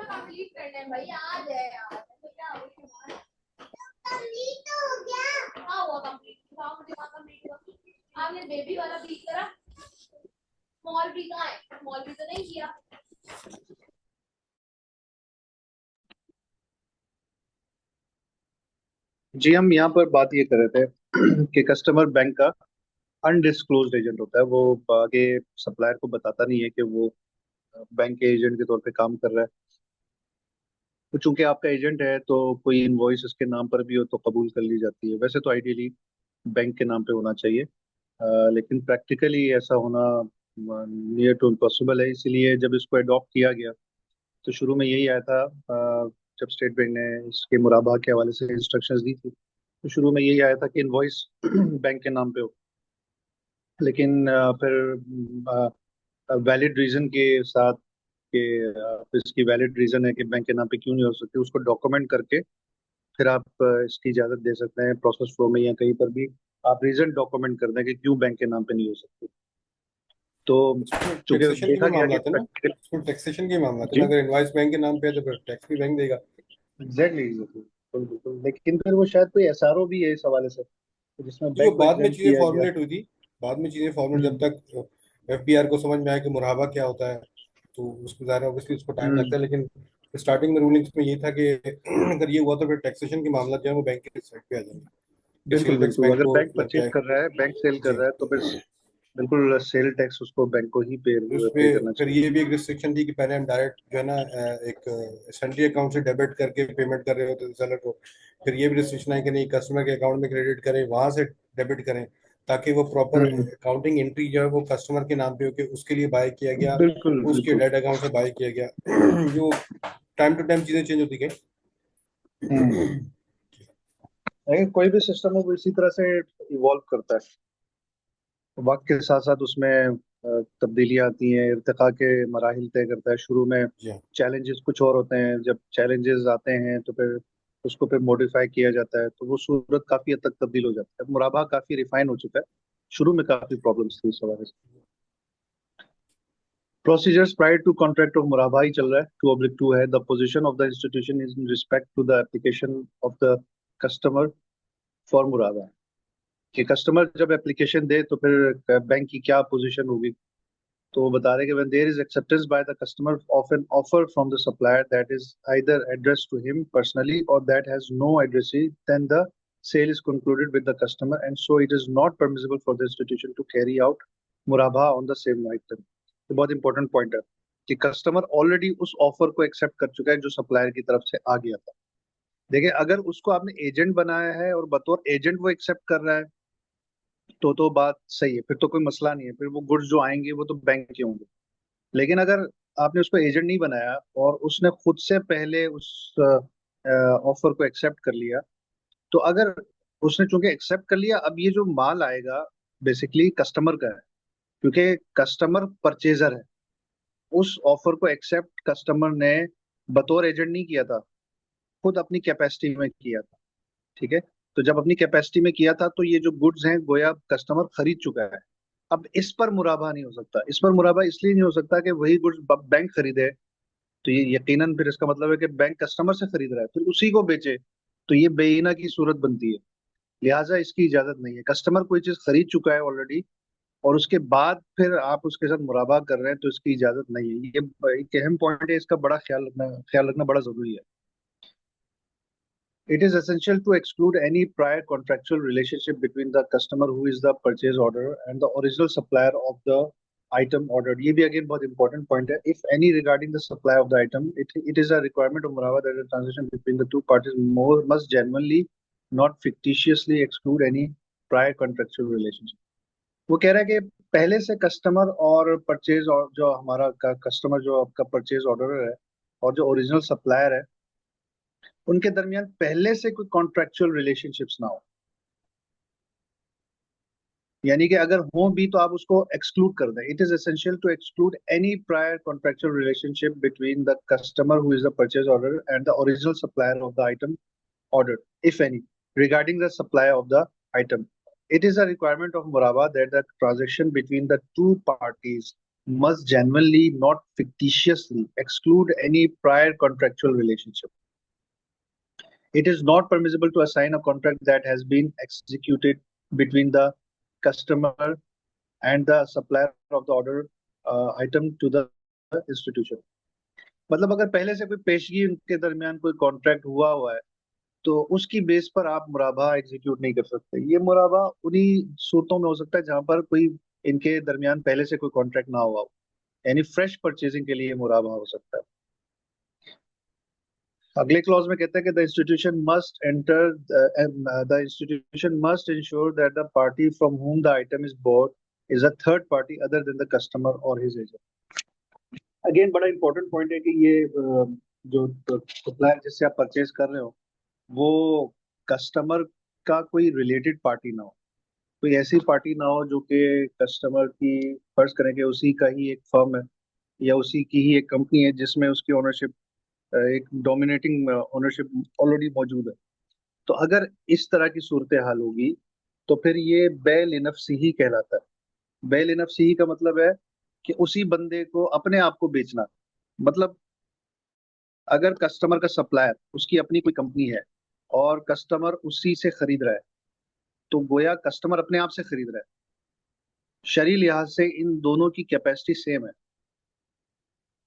Complete करना है भाई, आज है यार तो क्या हो गया, कंप्लीट हो गया। हाँ हुआ कंप्लीट, हाँ मुझे कहाँ कंप्लीट हुआ। आपने बेबी वाला भी करा, स्मॉल भी कहाँ है, स्मॉल भी तो नहीं किया। जी, हम यहाँ पर बात ये कर रहे थे कि कस्टमर बैंक का अनडिस्क्लोज्ड एजेंट होता है। वो आगे सप्लायर को बताता नहीं है कि वो बैंक के एजेंट के तौर पे काम कर रहा है। तो चूंकि आपका एजेंट है तो कोई इनवॉइस उसके नाम पर भी हो तो कबूल कर ली जाती है। वैसे तो आइडियली बैंक के नाम पे होना चाहिए, लेकिन प्रैक्टिकली ऐसा होना नियर टू इम्पॉसिबल है। इसीलिए जब इसको अडॉप्ट किया गया तो शुरू में यही आया था। जब स्टेट बैंक ने इसके मुराबा के हवाले से इंस्ट्रक्शंस दी थी तो शुरू में यही आया था कि इनवॉइस बैंक के नाम पे हो। लेकिन फिर वैलिड रीजन के साथ कि इसकी वैलिड रीजन है कि बैंक के नाम पे क्यों नहीं हो सकती, उसको डॉक्यूमेंट करके फिर आप इसकी इजाजत दे सकते हैं प्रोसेस फ्लो में या कहीं पर भी। आप रीजन डॉक्यूमेंट कर दें कि क्यों बैंक के नाम पे नहीं हो सकती। तो इसमें चूंकि टैक्सेशन के भी देखा गया कि मामला थे ना। प्रैक्टिकल। इसमें टैक्सेशन के मामला थे ना, जी, अगर इनवाइस बैंक के नाम पे है तो फिर टैक्स भी बैंक देगा। एग्जैक्टली एग्जैक्टली, बिल्कुल बिल्कुल। लेकिन फिर वो शायद कोई एसआरओ भी है इस हवाले से, तो जिसमें तो जो बैंक को बाद में एग्जाम चीजें किया गया। फॉर्मुलेट हुई थी, बाद में चीजें फॉर्मुलेट जब हम्म तक एफबीआर को समझ में आया कि मुराबा क्या होता है, तो उसको ज़ाहिर है ऑब्वियसली उसको टाइम हम्म लगता है। लेकिन स्टार्टिंग में रूलिंग्स में ये था कि अगर ये हुआ तो फिर टैक्सेशन के मामला जो है वो बैंक के साइड पे आ जाएंगे, कि बिल्कुल सेल टैक्स बिल्कुल। बैंक अगर को बैंक लग परचेज जाए। कर रहा है, बैंक सेल कर जी। रहा है, तो फिर बिल्कुल सेल टैक्स उसको बैंक को ही पे उस पे पे करना फिर चाहिए। ये भी एक रिस्ट्रिक्शन थी कि पहले हम डायरेक्ट जो है ना एक सैलरी अकाउंट से डेबिट करके पेमेंट कर रहे होते थे सेलर को। फिर ये भी रिस्ट्रिक्शन है कि नहीं, कस्टमर के अकाउंट में क्रेडिट करें, वहां से डेबिट करें, ताकि वो प्रॉपर हम्म अकाउंटिंग एंट्री जो है वो कस्टमर के नाम पे हो के उसके लिए बाय किया गया, बिल्कुल उसके बिल्कुल। डेट अकाउंट से बाय किया गया। जो टाइम टू टाइम चीजें चेंज होती गई। हम्म लेकिन कोई भी सिस्टम है वो इसी तरह से इवॉल्व करता है। वक्त के साथ साथ उसमें तब्दीलियां आती हैं, इर्तिका के मराहिल तय करता है। शुरू में जी हाँ। चैलेंजेस कुछ और होते हैं, जब चैलेंजेस आते हैं तो फिर उसको फिर मॉडिफाई किया जाता है, तो वो सूरत काफी हद तक तब्दील हो जाता है। मुराबा काफी रिफाइन हो चुका है, शुरू में काफी प्रॉब्लम्स थी इस हवाले से। Procedures prior to contract of मुराबा ही चल रहा है, 2/2 है। The position of the institution is in respect to the application of the customer for मुराबा। कि कस्टमर जब एप्लीकेशन दे तो फिर बैंक की क्या पोजीशन होगी। तो वो बता रहे हैं कि when there is acceptance by the customer of an offer from the supplier that is either addressed to him personally or that has no addressee, then the sale is concluded with the customer and so it is not permissible for the institution to carry out मुराबा on the same item। ये बहुत important point है कि customer already उस offer को accept कर चुका है जो सप्लायर की तरफ से आ गया था। देखिए, अगर उसको आपने एजेंट बनाया है और बतौर एजेंट वो एक्सेप्ट कर रहा है तो बात सही है, फिर तो कोई मसला नहीं है, फिर वो गुड्स जो आएंगे वो तो बैंक के होंगे। लेकिन अगर आपने उसको एजेंट नहीं बनाया और उसने खुद से पहले उस ऑफर को एक्सेप्ट कर लिया, तो अगर उसने चूंकि एक्सेप्ट कर लिया, अब ये जो माल आएगा बेसिकली कस्टमर का है, क्योंकि कस्टमर परचेजर है। उस ऑफर को एक्सेप्ट कस्टमर ने बतौर एजेंट नहीं किया था, खुद अपनी कैपेसिटी में किया था। ठीक है, तो जब अपनी कैपेसिटी में किया था तो ये जो गुड्स हैं गोया कस्टमर खरीद चुका है। अब इस पर मुराबा नहीं हो सकता। इस पर मुराबा इसलिए नहीं हो सकता कि वही गुड्स बैंक खरीदे, तो ये यकीनन फिर इसका मतलब है कि बैंक कस्टमर से खरीद रहा है फिर उसी को बेचे, तो ये बेईना की सूरत बनती है। लिहाजा इसकी इजाजत नहीं है। कस्टमर कोई चीज खरीद चुका है ऑलरेडी और उसके बाद फिर आप उसके साथ मुराबा कर रहे हैं तो इसकी इजाजत नहीं है। ये एक अहम पॉइंट है, इसका बड़ा ख्याल रखना बड़ा जरूरी है। It is essential to exclude any prior contractual relationship between the customer who is the purchase order and the original supplier of the item ordered। ये भी again बहुत important point है। If any regarding the supply of the item, it is a requirement of Murava that the transaction between the two parties must genuinely, not fictitiously exclude any prior contractual relationship। वो कह रहा है कि पहले से customer और purchase और जो हमारा कस्टमर जो आपका परचेज ऑर्डर है और जो ओरिजिनल सप्लायर है उनके दरमियान पहले से कोई कॉन्ट्रेक्चुअल रिलेशनशिप्स ना हो। यानी कि अगर हो भी तो आप उसको एक्सक्लूड कर दें। It is essential to exclude any prior contractual relationship between the customer who is the purchase order and the original supplier of the item ordered, if any, regarding the supply of the item। It is a requirement of Muraba that the transaction between the two parties must genuinely, not fictitiously, exclude any prior contractual relationship. It is not permissible to assign a contract that has been executed between the customer and the supplier of the order item to the institution. मतलब अगर पहले से कोई पेशगी उनके दरमियान कोई contract हुआ है तो उसकी बेस पर आप मुराबा एग्जीक्यूट नहीं कर सकते। ये मुराबा उन्हीं सूरतों में हो सकता है जहां पर कोई इनके दरमियान पहले से कोई कॉन्ट्रैक्ट ना हुआ हो, यानी फ्रेश परचेजिंग के लिए मुराबा हो सकता है। अगले क्लॉज में कहता है कि the institution must ensure that the party from whom the item is bought is a third party other than the customer or his agent। Again बड़ा इंपॉर्टेंट पॉइंट है कि ये जो सप्लायर जिससे आप परचेज कर रहे हो वो कस्टमर का कोई रिलेटेड पार्टी ना हो, कोई ऐसी पार्टी ना हो जो कि कस्टमर की, फर्ज करें कि उसी का ही एक फर्म है या उसी की ही एक कंपनी है जिसमें उसकी ओनरशिप, एक डोमिनेटिंग ओनरशिप ऑलरेडी मौजूद है। तो अगर इस तरह की सूरत हाल होगी तो फिर ये बैल इनफ्सी ही कहलाता है। बैल इनफ्सी ही का मतलब है कि उसी बंदे को अपने आप को बेचना। मतलब अगर कस्टमर का सप्लायर उसकी अपनी कोई कंपनी है और कस्टमर उसी से खरीद रहा है तो गोया कस्टमर अपने आप से खरीद रहा है। शरई लिहाज से इन दोनों की कैपेसिटी सेम है,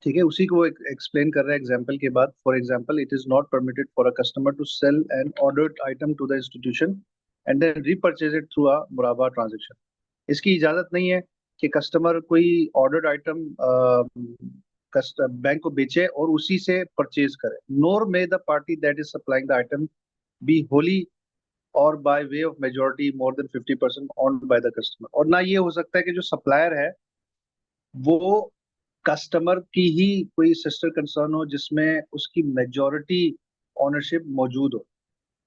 ठीक है। उसी को वो एक्सप्लेन कर रहा है एग्जाम्पल के बाद। For example, it is not permitted for a customer to sell an ordered item to the institution and then repurchase it through a मुराबा ट्रांजेक्शन। इसकी इजाजत नहीं है कि कस्टमर कोई ऑर्डर्ड आइटम बैंक को बेचे और उसी से परचेज करे। Nor may the party that is supplying the item be wholly or by way of majority more than 50% owned by the customer. और ना ये हो सकता है कि जो सप्लायर है वो कस्टमर की ही कोई सिस्टर कंसर्न हो जिसमें उसकी मेजॉरिटी ओनरशिप मौजूद हो,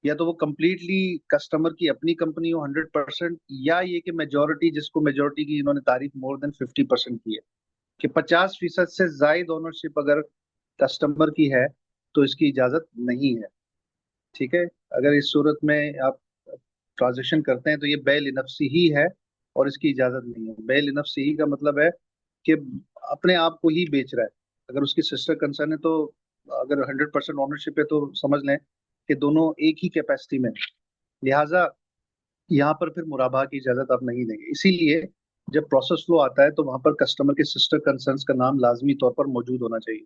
या तो वो कंप्लीटली कस्टमर की अपनी कंपनी हो 100%, या ये कि मेजॉरिटी, जिसको मेजॉरिटी की इन्होंने तारीफ मोर देन 50% की है, कि 50% से जायद ओनरशिप अगर कस्टमर की है तो इसकी इजाजत नहीं है, ठीक है। अगर इस सूरत में आप ट्रांजेक्शन करते हैं तो ये बैल नफ्सी ही है और इसकी इजाजत नहीं है। बैल नफ्सी ही का मतलब है कि अपने आप को ही बेच रहा है। अगर उसकी सिस्टर कंसर्न है तो अगर 100% ओनरशिप है तो समझ लें कि दोनों एक ही कैपेसिटी में हैं। लिहाजा यहाँ पर फिर मुराबा की इजाजत आप नहीं देंगे। इसीलिए जब प्रोसेस फ्लो आता है तो वहां पर कस्टमर के सिस्टर कंसर्न्स का नाम लाजमी तौर पर मौजूद होना चाहिए,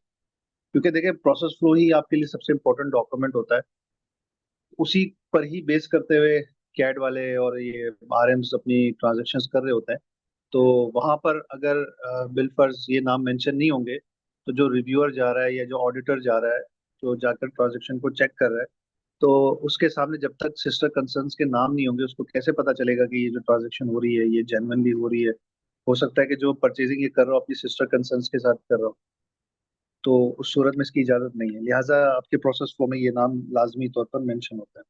क्योंकि देखिए प्रोसेस फ्लो ही आपके लिए सबसे इंपॉर्टेंट डॉक्यूमेंट होता है। उसी पर ही बेस करते हुए कैड वाले और ये आरएम्स अपनी ट्रांजेक्शन्स कर रहे होते हैं। तो वहां पर अगर बिलफर्ज ये नाम मेंशन नहीं होंगे तो जो रिव्यूअर जा रहा है या जो ऑडिटर जा रहा है, जो जाकर ट्रांजेक्शन को चेक कर रहा है, तो उसके सामने जब तक सिस्टर कंसर्न्स के नाम नहीं होंगे उसको कैसे पता चलेगा कि ये जो ट्रांजेक्शन हो रही है ये जेन्युइनली हो रही है। हो सकता है कि जो परचेजिंग ये कर रहा हो अपनी सिस्टर कंसर्न्स के साथ कर रहा हो, तो उस सूरत में इसकी इजाजत नहीं है। लिहाजा आपके प्रोसेस फ्लो में ये नाम लाजमी तौर पर मेंशन होता है।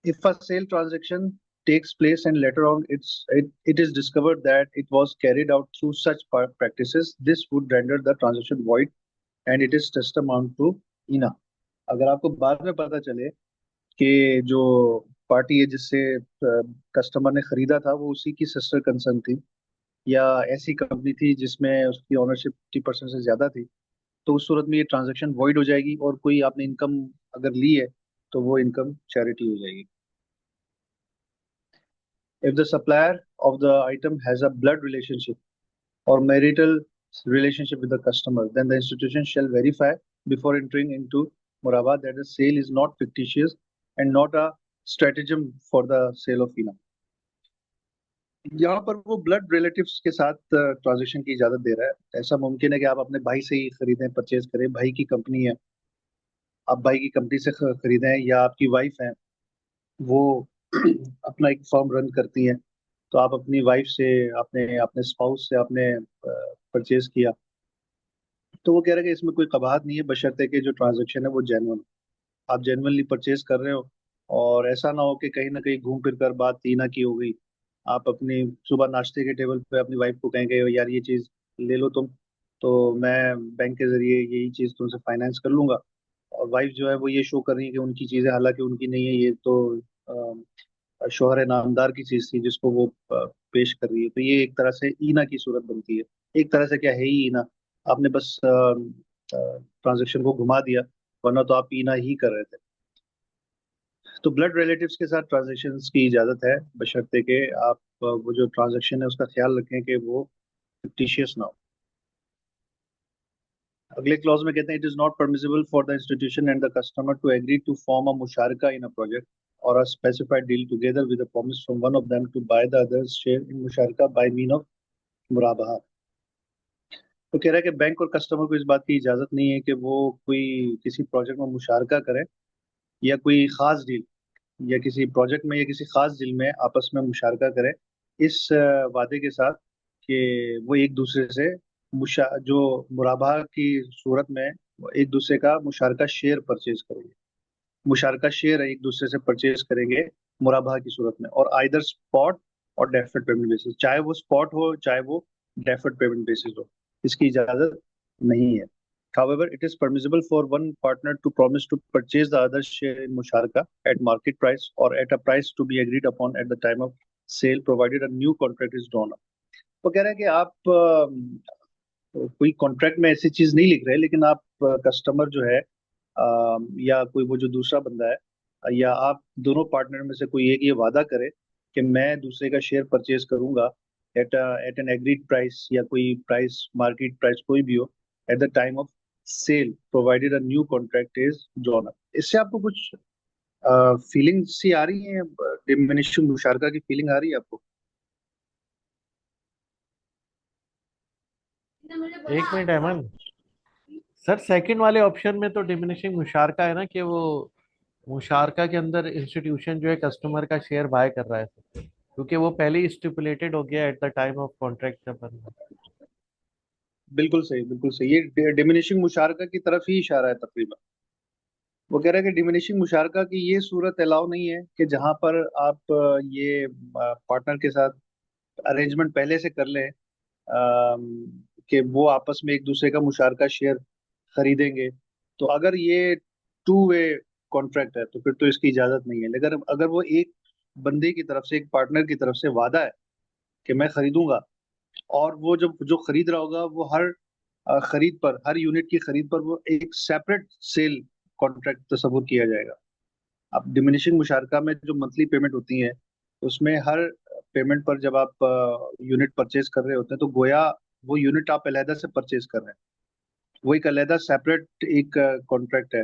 If a sale transaction takes place and later on it is discovered that it was carried out through such practices, this would render the transaction void and it is tantamount to INA। अगर आपको बाद में पता चले कि जो party है जिससे कस्टमर ने खरीदा था वो उसी की सिस्टर कंसर्न थी या ऐसी कंपनी थी जिसमें उसकी ओनरशिप 50% से ज्यादा थी, तो उस सूरत में ये ट्रांजैक्शन वॉइड हो जाएगी और कोई आपने इनकम अगर ली है तो वो इनकम चैरिटी हो जाएगी। If the supplier of the item has a blood relationship or marital relationship with the customer, then the institution shall verify before entering into Muraba that the sale is not fictitious and not a stratagem for the sale of FINA। यहाँ पर वो blood relatives के साथ transaction की इजाजत दे रहा है। ऐसा मुमकिन है कि आप अपने भाई से ही खरीदें, परचेज करें, भाई की कंपनी है, आप भाई की कंपनी से खरीदें, या आपकी वाइफ है वो अपना एक फर्म रन करती हैं, तो आप अपनी वाइफ से, आपने अपने स्पाउस से आपने परचेज किया, तो वो कह रहे हैं कि इसमें कोई कबाहत नहीं है बशर्ते कि जो ट्रांजैक्शन है वो जेन्युइन हो, आप जेन्युइनली परचेज कर रहे हो। और ऐसा ना हो कि कहीं ना कहीं घूम फिर कर बात तीना की हो गई, आप अपनी सुबह नाश्ते के टेबल पे अपनी वाइफ को कहेंगे यार ये चीज़ ले लो तुम, तो मैं बैंक के जरिए यही चीज़ तुमसे फाइनेंस कर लूंगा, और वाइफ जो है वो ये शो कर रही है कि उनकी चीज़ें हालांकि उनकी नहीं है, ये तो शोहर नामदार की चीज थी जिसको वो पेश कर रही है, तो ये एक तरह से ईना की सूरत बनती है। एक तरह से क्या है ही ईना, आपने बस ट्रांजेक्शन को घुमा दिया, वरना तो आप ईना ही कर रहे थे। तो ब्लड रिलेटिव्स के साथ ट्रांजेक्शन की इजाजत है, बशर्ते के आप वो जो ट्रांजेक्शन है उसका ख्याल रखें कि वो फिक्टिशियस ना हो। अगले क्लॉज में कहते हैं, it is not permissible for the institution and the customer to agree to form a मुशारका in a project or a specified deal together with a promise from one of them to buy the other's share in musharaka by mean of मुराबाहा। तो कह रहा है कि bank और customer को इस बात की इजाजत नहीं है कि वो कोई किसी प्रोजेक्ट में मुशारका करे, या कोई खास डील, या किसी प्रोजेक्ट में या किसी खास डील में आपस में मुशारका करे, इस वादे के साथ कि वो एक दूसरे से जो मुराबाहा की सूरत में वो एक दूसरे का मुशारका शेयर परचेज करेंगे। मुशारका शेयर एक दूसरे से परचेज करेंगे मुराबाहा की सूरत में, और आइदर स्पॉट और डेफर्ड पेमेंट बेसिस, चाहे वो स्पॉट हो चाहे वो डेफर्ड पेमेंट बेसिस हो, इसकी इजाजत नहीं है। However, it is permissible for one partner to promise to purchase the other share in musharaka at market price or at a price to be agreed upon at the time of sale, provided a new contract is drawn up। वो कह रहे हैं कि आप कोई contract में ऐसी चीज नहीं लिख रहे, लेकिन आप कस्टमर जो है या कोई वो जो दूसरा बंदा है, या आप दोनों पार्टनर में से कोई एक ये वादा करे कि मैं दूसरे का शेयर परचेज करूंगा एट एन एग्रीड प्राइस, या कोई प्राइस मार्केट प्राइस कोई भी हो, at the time of sale provided a new contract is drawn up. इससे आपको कुछ फीलिंग सी आ रही है, डिमिनिशिंग मुशारका की फीलिंग आ रही है आपको? इसने मुझे बोला एक मिनट आपके अमन साथ सर, सेकंड वाले ऑप्शन में तो डिमिनिशिंग मुशारका है ना, कि वो मुशारका के अंदर इंस्टीट्यूशन जो है कस्टमर का शेयर बाय कर रहा है, क्योंकि वो पहले ही स्टिपुलेटेड हो गया eight the time of contract जब बनना। बिल्कुल सही, बिल्कुल सही, ये डिमिनिशिंग मुशारका की तरफ ही इशारा है तकरीबन। वो कह रहा है कि डिमिनिशिंग मुशारका की ये सूरत अलाउ नहीं है कि जहां पर आप ये पार्टनर के साथ अरेंजमेंट पहले से कर लें कि वो आपस में एक दूसरे का मुशारका शेयर खरीदेंगे। तो अगर ये टू वे कॉन्ट्रैक्ट है तो फिर तो इसकी इजाजत नहीं है। लेकिन अगर वो एक बंदे की तरफ से, एक पार्टनर की तरफ से वादा है कि मैं खरीदूंगा, और वो जब जो खरीद रहा होगा वो हर खरीद पर, हर यूनिट की खरीद पर वो एक सेपरेट सेल कॉन्ट्रैक्ट तस्वुर किया जाएगा। अब डिमिनिशिंग मुशारका में जो मंथली पेमेंट होती है, उसमें हर पेमेंट पर जब आप यूनिट परचेज कर रहे होते हैं तो गोया वो यूनिट आप अलहदा से परचेज कर रहे हैं, वो एक अलहदा सेपरेट एक कॉन्ट्रैक्ट है।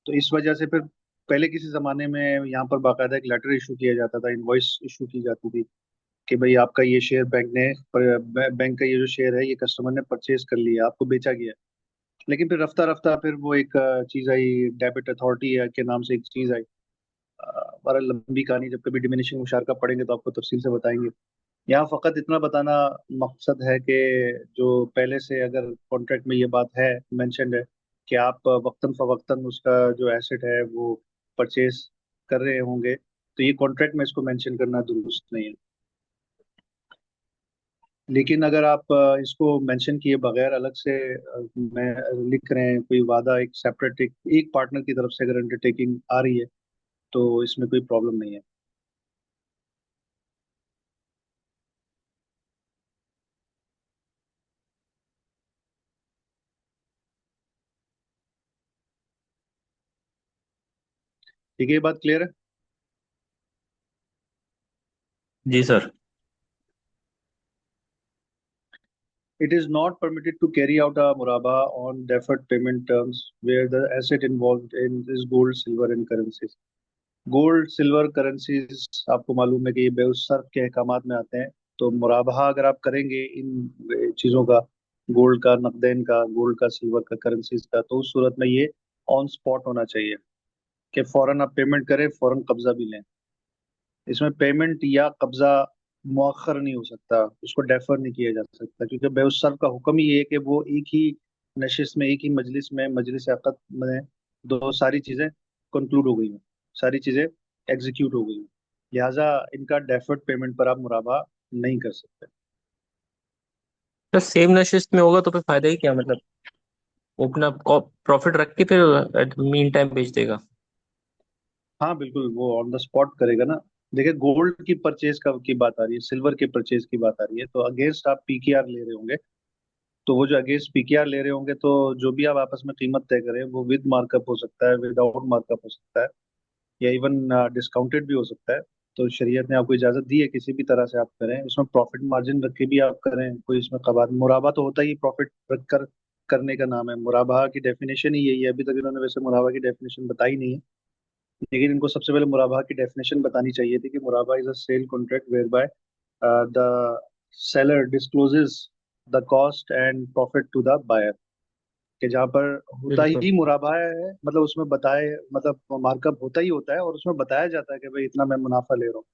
तो इस वजह से फिर पहले किसी जमाने में यहाँ पर बाकायदा एक लेटर इशू किया जाता था, इनवॉइस इशू की जाती थी कि भाई आपका ये शेयर बैंक का ये जो शेयर है ये कस्टमर ने परचेज कर लिया, आपको बेचा गया। लेकिन फिर रफ्ता रफ्ता फिर वो एक चीज आई, डेबिट अथॉरिटी के नाम से एक चीज आई। बड़ा लंबी कहानी, जब कभी डिमिनिशिंग मुशारका पढ़ेंगे तो आपको तफसील से बताएंगे। यहाँ फकत इतना बताना मकसद है कि जो पहले से अगर कॉन्ट्रैक्ट में ये बात है, मेंशन्ड है कि आप वक्तन फवक्तन उसका जो एसेट है वो परचेज कर रहे होंगे, तो ये कॉन्ट्रैक्ट में इसको मेंशन करना दुरुस्त नहीं है। लेकिन अगर आप इसको मेंशन किए बगैर अलग से मैं लिख रहे हैं कोई वादा, एक सेपरेट एक पार्टनर की तरफ से अगर अंडरटेकिंग आ रही है तो इसमें कोई प्रॉब्लम नहीं है। ठीक है, ये बात क्लियर है? जी sir. It is not permitted to carry out a muraba on deferred payment terms where the asset involved in is gold, silver and currencies। Gold silver currencies आपको मालूम है कि ये बेउसर्फ के अहकामात में आते हैं। तो मुराबहा अगर आप करेंगे इन चीज़ों का, गोल्ड का, नकदैन का, गोल्ड का, सिल्वर का, करेंसीज का, तो उस सूरत में ये ऑन स्पॉट होना चाहिए कि फौरन आप पेमेंट करें, फौरन कब्जा भी लें। इसमें पेमेंट या कब्जा मुअख्खर नहीं हो सकता, उसको डेफर नहीं किया जा सकता, क्योंकि बेउसर का हुक्म ही है कि वो एक ही नशिस्त में, एक ही मजलिस में, मजलिस अक़द में दो सारी चीज़ें कंक्लूड हो गई हैं, सारी चीज़ें एग्जीक्यूट हो गई हैं। लिहाजा इनका डेफर्ड पेमेंट पर आप मुराबा नहीं कर सकते। तो सेम नशिस्त में होगा तो फिर फायदा ही क्या, मतलब वो अपना प्रॉफिट रख के फिर मीन टाइम बेच देगा। हाँ बिल्कुल, वो ऑन द स्पॉट करेगा ना। देखिए गोल्ड की परचेज की बात आ रही है, सिल्वर के परचेज की बात आ रही है, तो अगेंस्ट आप पीकेआर ले रहे होंगे। तो वो जो अगेंस्ट पीकेआर ले रहे होंगे, तो जो भी आप आपस में कीमत तय करें वो विद मार्कअप हो सकता है, विदाउट मार्कअप हो सकता है, या इवन डिस्काउंटेड भी हो सकता है। तो शरीयत ने आपको इजाजत दी है किसी भी तरह से आप करें, उसमें प्रॉफिट मार्जिन रख के भी आप करें, कोई इसमें कबात मुराबा तो होता ही प्रॉफिट रख कर करने का नाम है। मुराबा की डेफिनेशन ही यही है। अभी तक इन्होंने वैसे मुराबा की डेफिनेशन बताई नहीं है, लेकिन इनको सबसे पहले मुराबा की डेफिनेशन बतानी चाहिए थी कि मुराबा is a sale contract whereby the seller discloses the cost and profit to the buyer, कि जहाँ पर होता बिल्कुल। ही मुराबा है, मतलब उसमें बताए, मतलब मार्कअप होता ही होता है और उसमें बताया जाता है कि भाई इतना मैं मुनाफा ले रहा हूँ।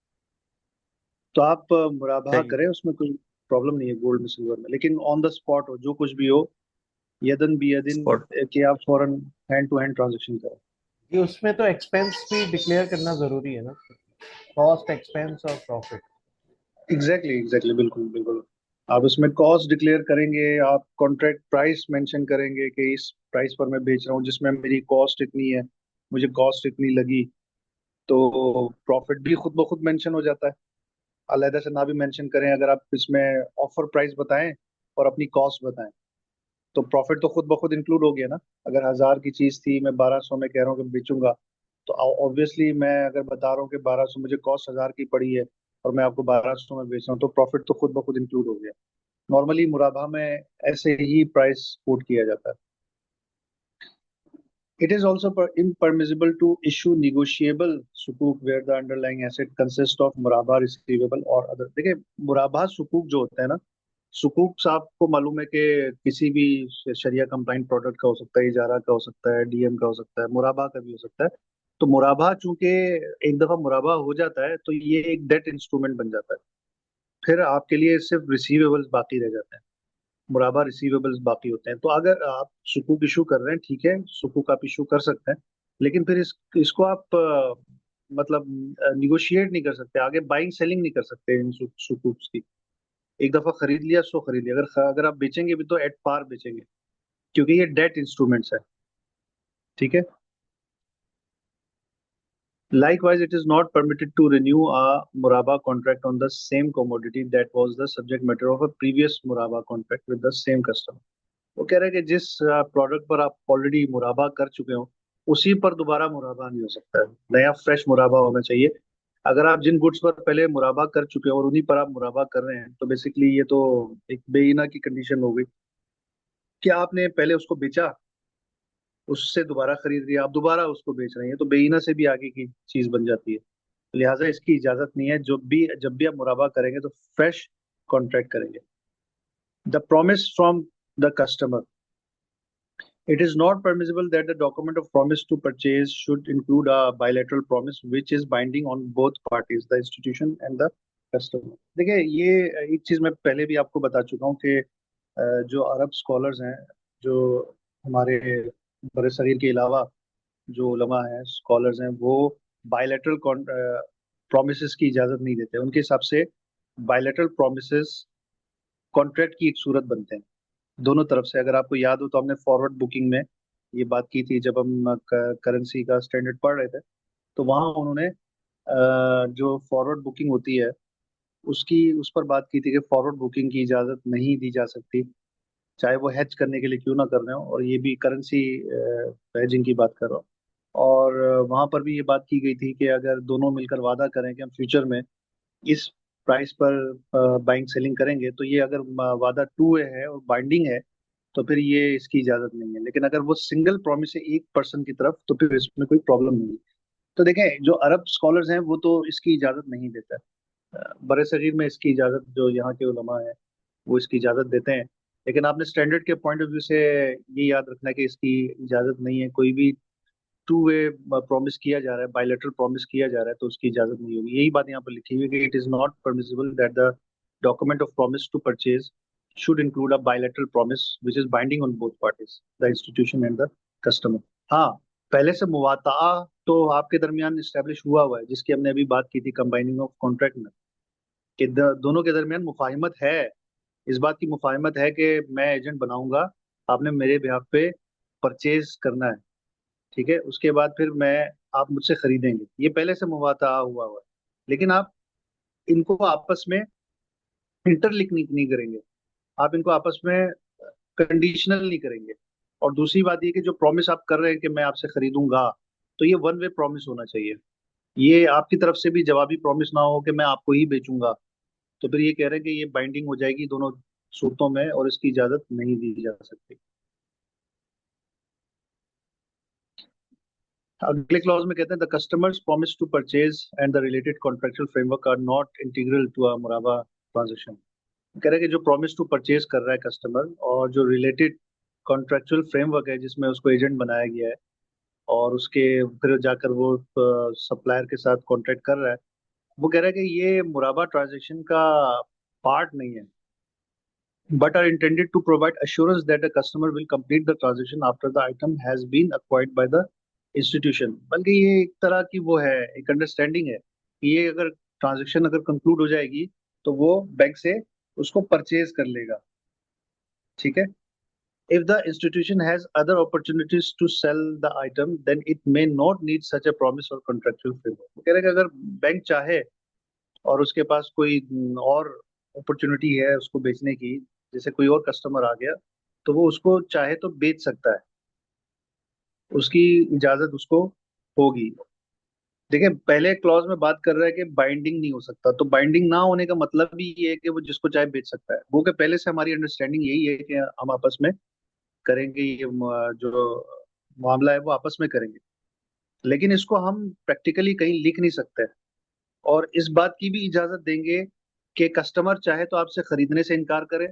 तो आप मुराबा सही। करें, उसमें कोई प्रॉब्लम नहीं है गोल्ड में सिल्वर में, लेकिन ऑन द स्पॉट हो जो कुछ भी हो, यदन बी यदिन, स्पॉट। कि आप फौरन हैंड टू हैंड ट्रांजेक्शन करें। ये उसमें तो एक्सपेंस भी डिक्लेयर करना जरूरी है ना, कॉस्ट एक्सपेंस और प्रॉफिट। एग्जैक्टली, बिल्कुल बिल्कुल। आप इसमें कॉस्ट डिक्लेयर करेंगे, आप कॉन्ट्रैक्ट प्राइस मेंशन करेंगे कि इस प्राइस पर मैं बेच रहा हूँ जिसमें मेरी कॉस्ट इतनी है, मुझे कॉस्ट इतनी लगी। तो प्रॉफिट भी खुद ब खुद मेंशन हो जाता है, अलहदा से ना भी मेंशन करें, अगर आप इसमें ऑफर प्राइस बताएं और अपनी कॉस्ट बताएं, तो प्रॉफिट तो खुद ब खुद इंक्लूड हो गया ना। अगर 1000 की चीज थी, मैं 1200 में कह रहा हूँ कि बेचूंगा, तो ऑब्वियसली मैं अगर बता रहा हूँ कि 1200 मुझे कॉस्ट 1000 की पड़ी है और मैं आपको 1200 में बेच रहा हूँ, तो प्रॉफिट तो खुद ब खुद इंक्लूड हो गया। नॉर्मली मुराबा में ऐसे ही प्राइस कोट किया जाता है। It is also impermissible to issue negotiable sukuk where the underlying asset consists of मुराबा receivable और other। देखिए मुराबा सुकूक जो होता है ना, सुकूक आपको मालूम है कि किसी भी शरिया कंप्लाइंट प्रोडक्ट का हो सकता है, इजारा का हो सकता है, डीएम का हो सकता है, मुराबा का भी हो सकता है। तो मुराबा चूंकि एक दफा मुराबा हो जाता है तो ये एक डेट इंस्ट्रूमेंट बन जाता है, फिर आपके लिए सिर्फ रिसीवेबल्स बाकी रह जाते हैं, मुराबा रिसीवेबल्स बाकी होते हैं। तो अगर आप सुकूक इशू कर रहे हैं, ठीक है, सुकूक आप इशू कर सकते हैं, लेकिन फिर इसको आप मतलब निगोशिएट नहीं कर सकते, आगे बाइंग सेलिंग नहीं कर सकते इन सुकूक्स की। एक दफा खरीद लिया सो खरीद लिया, अगर अगर आप बेचेंगे भी तो एट पार बेचेंगे, क्योंकि ये डेट इंस्ट्रूमेंट्स है। ठीक है। Likewise, it is not permitted to renew a Muraba contract on the same commodity that was the subject matter of a previous Muraba contract with the same customer। वो कह रहे हैं कि जिस प्रोडक्ट पर आप ऑलरेडी मुराबा कर चुके हो, उसी पर दोबारा मुराबा नहीं हो सकता है, नया फ्रेश मुराबा होना चाहिए। अगर आप जिन गुड्स पर पहले मुराबा कर चुके हो और उन्हीं पर आप मुराबा कर रहे हैं, तो बेसिकली ये तो एक बेईना की कंडीशन हो गई कि आपने पहले उसको बेचा, उससे दोबारा खरीद लिया, आप दोबारा उसको बेच रहे हैं, तो बेईना से भी आगे की चीज बन जाती है। लिहाजा इसकी इजाजत नहीं है। जब भी आप मुराबा करेंगे तो फ्रेश कॉन्ट्रैक्ट करेंगे। The promise from the customer, it is not permissible that the document of promise to purchase should include a bilateral promise which is binding on both parties, the institution and the customer। देखिए ये एक चीज मैं पहले भी आपको बता चुका हूँ कि जो अरब स्कॉलर्स हैं, जो हमारे बड़े शरीर के अलावा जो उलमा हैं, स्कॉलर्स हैं, वो बायलैटरल प्रोमिसेस की इजाजत नहीं देते। उनके हिसाब से बायलैटरल प्रोमिसेस कॉन्ट्रैक्ट की एक सूरत बनते हैं दोनों तरफ से। अगर आपको याद हो तो हमने फॉरवर्ड बुकिंग में ये बात की थी, जब हम करेंसी का स्टैंडर्ड पढ़ रहे थे, तो वहाँ उन्होंने जो फॉरवर्ड बुकिंग होती है उसकी उस पर बात की थी कि फॉरवर्ड बुकिंग की इजाज़त नहीं दी जा सकती, चाहे वो हैज करने के लिए क्यों ना कर रहे हो। और ये भी करेंसी हेजिंग की बात कर रहा हूँ। और वहाँ पर भी ये बात की गई थी कि अगर दोनों मिलकर वादा करें कि हम फ्यूचर में इस प्राइस पर बाइंग सेलिंग करेंगे, तो ये अगर वादा टू वे है और बाइंडिंग है, तो फिर ये इसकी इजाजत नहीं है। लेकिन अगर वो सिंगल प्रॉमिस है एक पर्सन की तरफ, तो फिर इसमें कोई प्रॉब्लम नहीं है। तो देखें जो अरब स्कॉलर्स हैं वो तो इसकी इजाजत नहीं देता है, बड़े सगीर में इसकी इजाजत जो यहाँ के उलमा हैं वो इसकी इजाजत देते हैं। लेकिन आपने स्टैंडर्ड के पॉइंट ऑफ व्यू से ये याद रखना है कि इसकी इजाजत नहीं है। कोई भी टू वे प्रॉमिस किया जा रहा है, बायलैटरल प्रॉमिस किया जा रहा है, तो उसकी इजाजत नहीं होगी। यही बात यहाँ पर लिखी हुई है कि it is not permissible that the document of promise to purchase should include a bilateral promise which is binding on both parties, the institution and the customer। हाँ, पहले से मुवाता तो आपके दरमियान इस्टेब्लिश हुआ है, जिसकी हमने अभी बात की थी कंबाइनिंग ऑफ कॉन्ट्रैक्ट में, कि दोनों के दरमियान मुफाहिमत है। इस बात की मुफाहिमत है कि मैं एजेंट बनाऊंगा, आपने मेरे बिहाफ पे परचेज करना है, ठीक है, उसके बाद फिर मैं आप मुझसे खरीदेंगे। ये पहले से मुवाता हुआ है। लेकिन आप इनको आपस में इंटरलिंक नहीं करेंगे, आप इनको आपस में कंडीशनल नहीं करेंगे। और दूसरी बात ये कि जो प्रॉमिस आप कर रहे हैं कि मैं आपसे खरीदूंगा, तो ये वन वे प्रॉमिस होना चाहिए। ये आपकी तरफ से भी जवाबी प्रॉमिस ना हो कि मैं आपको ही बेचूंगा, तो फिर ये कह रहे हैं कि ये बाइंडिंग हो जाएगी दोनों सूरतों में और इसकी इजाजत नहीं दी जा सकती। अगले क्लॉज में कहते हैं the customer's promise to purchase and the related contractual framework are not integral to a मुराबा ट्रांजेक्शन। कह रहे हैं कि जो प्रॉमिस टू परचेज कर रहा है कस्टमर और जो रिलेटेड कॉन्ट्रेक्चुअल फ्रेमवर्क है जिसमें उसको एजेंट बनाया गया है और उसके फिर जाकर वो सप्लायर के साथ कॉन्ट्रैक्ट कर रहा है, वो कह रहा है कि ये मुराबा ट्रांजेक्शन का पार्ट नहीं है, but are intended to provide assurance that a customer will complete the transaction after the item has been acquired by the institution। बल्कि ये एक तरह की वो है, एक अंडरस्टैंडिंग है कि ये अगर ट्रांजेक्शन अगर कंक्लूड हो जाएगी तो वो बैंक से उसको परचेज कर लेगा। ठीक है। If the institution has other opportunities to sell the item, then it may not need such a promise or contractual framework। वो कह रहे हैं कि अगर बैंक चाहे और उसके पास कोई और अपॉर्चुनिटी है उसको बेचने की, जैसे कोई और कस्टमर आ गया, तो वो उसको चाहे तो बेच सकता है, उसकी इजाजत उसको होगी। देखिए पहले क्लॉज में बात कर रहा है कि बाइंडिंग नहीं हो सकता, तो बाइंडिंग ना होने का मतलब भी ये है कि वो जिसको चाहे बेच सकता है। वो कि पहले से हमारी अंडरस्टैंडिंग यही है कि हम आपस में करेंगे, ये जो मामला है वो आपस में करेंगे, लेकिन इसको हम प्रैक्टिकली कहीं लिख नहीं सकते। और इस बात की भी इजाजत देंगे कि कस्टमर चाहे तो आपसे खरीदने से इनकार करे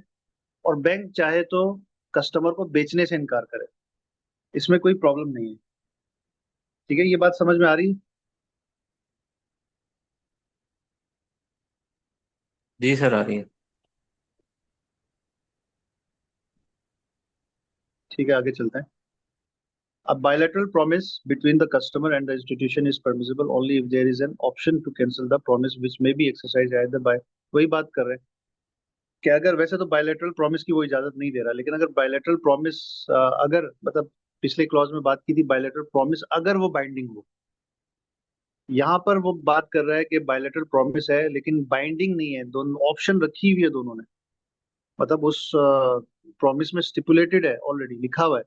और बैंक चाहे तो कस्टमर को बेचने से इनकार करे, इसमें कोई प्रॉब्लम नहीं है। ठीक है, ये बात समझ में आ रही है? जी सर आ रही है। ठीक है, आगे चलते हैं। अब bilateral promise between the customer and the institution is permissible only if there is an option to cancel the promise which may be exercised either by, वही बात कर रहे हैं कि अगर वैसे तो बायलैटरल प्रॉमिस की वो इजाजत नहीं दे रहा, लेकिन अगर बायलैटरल प्रॉमिस अगर मतलब पिछले क्लॉज में बात की थी बायलैटरल प्रॉमिस अगर वो बाइंडिंग हो, यहाँ पर वो बात कर रहा है कि बायलैटरल प्रॉमिस है लेकिन बाइंडिंग नहीं है, दोनों ऑप्शन रखी हुई है दोनों ने, मतलब उस प्रॉमिस में स्टिपुलेटेड है, ऑलरेडी लिखा हुआ है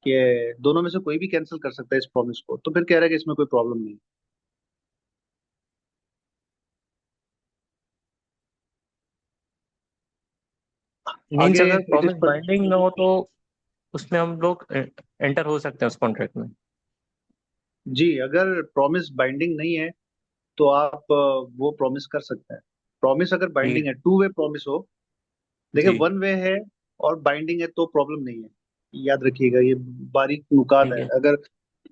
कि दोनों में से कोई भी कैंसिल कर सकता है इस प्रॉमिस को, तो फिर कह रहा है कि इसमें कोई प्रॉब्लम नहीं है। मीन्स आगे अगर इट प्रॉमिस इज बाइंडिंग ना हो तो उसमें हम लोग एंटर हो सकते हैं उस कॉन्ट्रैक्ट में। जी, अगर प्रॉमिस बाइंडिंग नहीं है तो आप वो प्रॉमिस कर सकते हैं। प्रॉमिस अगर ठीक बाइंडिंग है। है, टू वे प्रॉमिस हो, देखिए जी। वन वे है और बाइंडिंग है तो प्रॉब्लम नहीं है। याद रखिएगा, ये बारीक नुकात ठीक है। है। अगर